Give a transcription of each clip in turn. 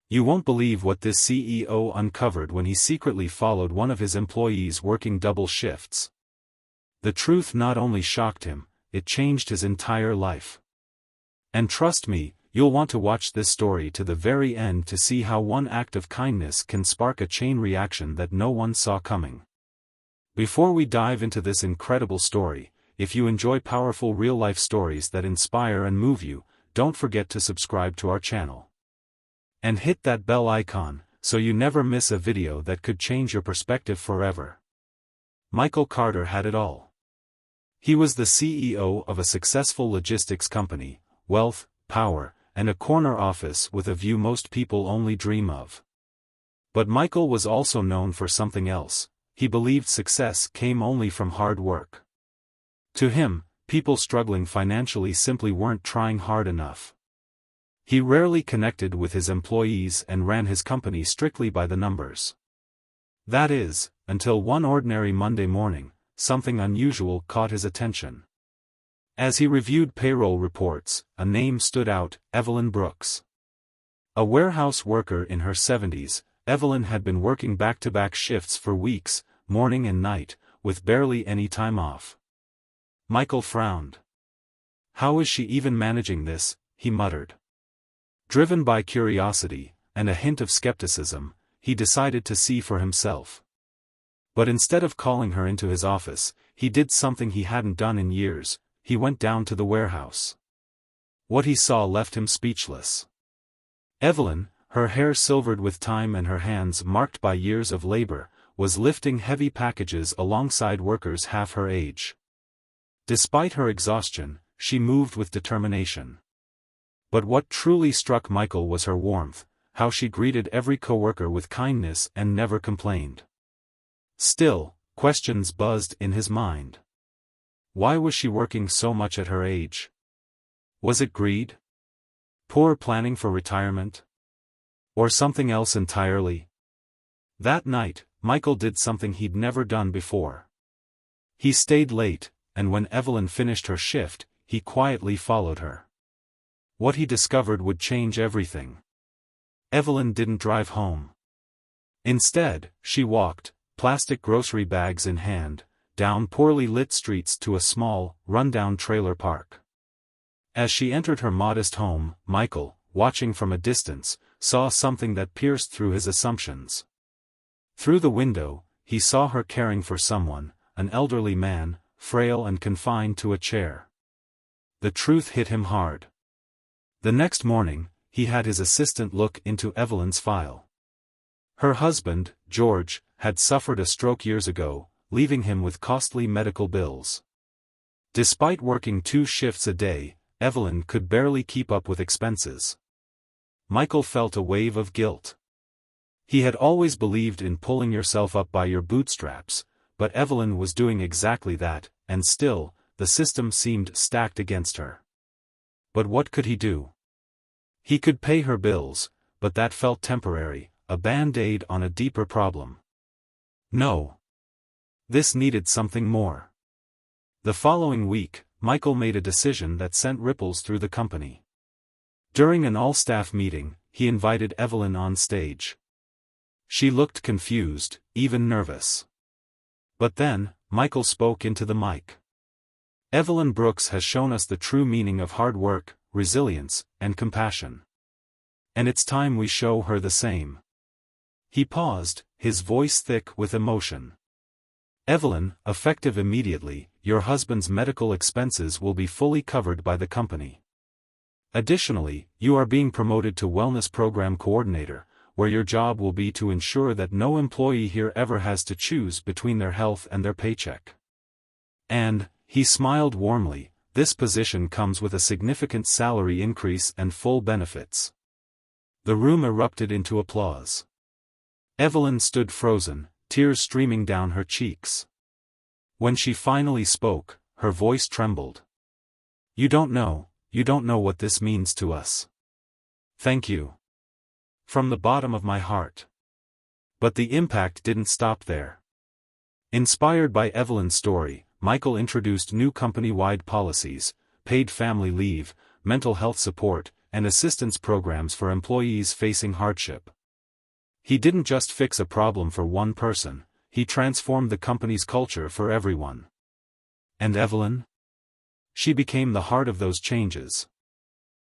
You won't believe what this CEO uncovered when he secretly followed one of his employees working double shifts. The truth not only shocked him, it changed his entire life. And trust me, you'll want to watch this story to the very end to see how one act of kindness can spark a chain reaction that no one saw coming. Before we dive into this incredible story, if you enjoy powerful real-life stories that inspire and move you, don't forget to subscribe to our channel. And hit that bell icon, so you never miss a video that could change your perspective forever. Michael Carter had it all. He was the CEO of a successful logistics company, wealth, power, and a corner office with a view most people only dream of. But Michael was also known for something else. He believed success came only from hard work. To him, people struggling financially simply weren't trying hard enough. He rarely connected with his employees and ran his company strictly by the numbers. That is, until one ordinary Monday morning, something unusual caught his attention. As he reviewed payroll reports, a name stood out: Evelyn Brooks. A warehouse worker in her 70s, Evelyn had been working back-to-back shifts for weeks, morning and night, with barely any time off. Michael frowned. "How is she even managing this?" he muttered. Driven by curiosity, and a hint of skepticism, he decided to see for himself. But instead of calling her into his office, he did something he hadn't done in years: he went down to the warehouse. What he saw left him speechless. Evelyn, her hair silvered with time and her hands marked by years of labor, was lifting heavy packages alongside workers half her age. Despite her exhaustion, she moved with determination. But what truly struck Michael was her warmth, how she greeted every coworker with kindness and never complained. Still, questions buzzed in his mind. Why was she working so much at her age? Was it greed? Poor planning for retirement? Or something else entirely? That night, Michael did something he'd never done before. He stayed late, and when Evelyn finished her shift, he quietly followed her. What he discovered would change everything. Evelyn didn't drive home. Instead, she walked, plastic grocery bags in hand, down poorly lit streets to a small, run-down trailer park. As she entered her modest home, Michael, watching from a distance, saw something that pierced through his assumptions. Through the window, he saw her caring for someone, an elderly man, frail and confined to a chair. The truth hit him hard. The next morning, he had his assistant look into Evelyn's file. Her husband, George, had suffered a stroke years ago, leaving him with costly medical bills. Despite working 2 shifts a day, Evelyn could barely keep up with expenses. Michael felt a wave of guilt. He had always believed in pulling yourself up by your bootstraps, but Evelyn was doing exactly that, and still, the system seemed stacked against her. But what could he do? He could pay her bills, but that felt temporary, a band-aid on a deeper problem. No. This needed something more. The following week, Michael made a decision that sent ripples through the company. During an all-staff meeting, he invited Evelyn on stage. She looked confused, even nervous. But then, Michael spoke into the mic. "Evelyn Brooks has shown us the true meaning of hard work, resilience, and compassion. And it's time we show her the same." He paused, his voice thick with emotion. "Evelyn, effective immediately, your husband's medical expenses will be fully covered by the company. Additionally, you are being promoted to Wellness Program Coordinator, where your job will be to ensure that no employee here ever has to choose between their health and their paycheck. And," he smiled warmly, "this position comes with a significant salary increase and full benefits." The room erupted into applause. Evelyn stood frozen, tears streaming down her cheeks. When she finally spoke, her voice trembled. You don't know what this means to us. Thank you. From the bottom of my heart." But the impact didn't stop there. Inspired by Evelyn's story, Michael introduced new company-wide policies: paid family leave, mental health support, and assistance programs for employees facing hardship. He didn't just fix a problem for one person, he transformed the company's culture for everyone. And Evelyn? She became the heart of those changes.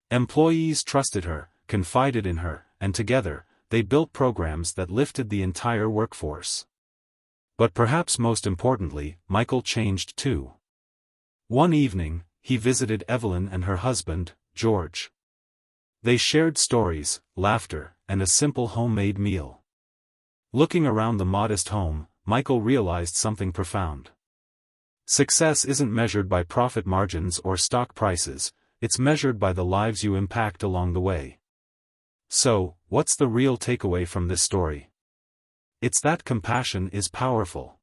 Employees trusted her, confided in her, and together, they built programs that lifted the entire workforce. But perhaps most importantly, Michael changed too. One evening, he visited Evelyn and her husband, George. They shared stories, laughter, and a simple homemade meal. Looking around the modest home, Michael realized something profound. Success isn't measured by profit margins or stock prices, it's measured by the lives you impact along the way. So, what's the real takeaway from this story? It's that compassion is powerful.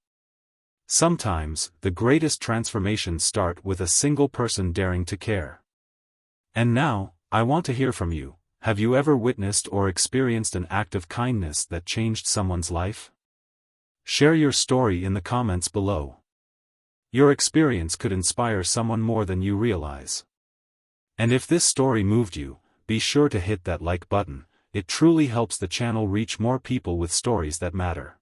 Sometimes, the greatest transformations start with a single person daring to care. And now, I want to hear from you. Have you ever witnessed or experienced an act of kindness that changed someone's life? Share your story in the comments below. Your experience could inspire someone more than you realize. And if this story moved you, be sure to hit that like button. It truly helps the channel reach more people with stories that matter.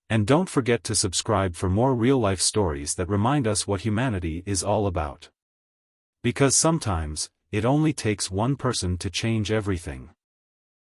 And don't forget to subscribe for more real-life stories that remind us what humanity is all about. Because sometimes, it only takes one person to change everything.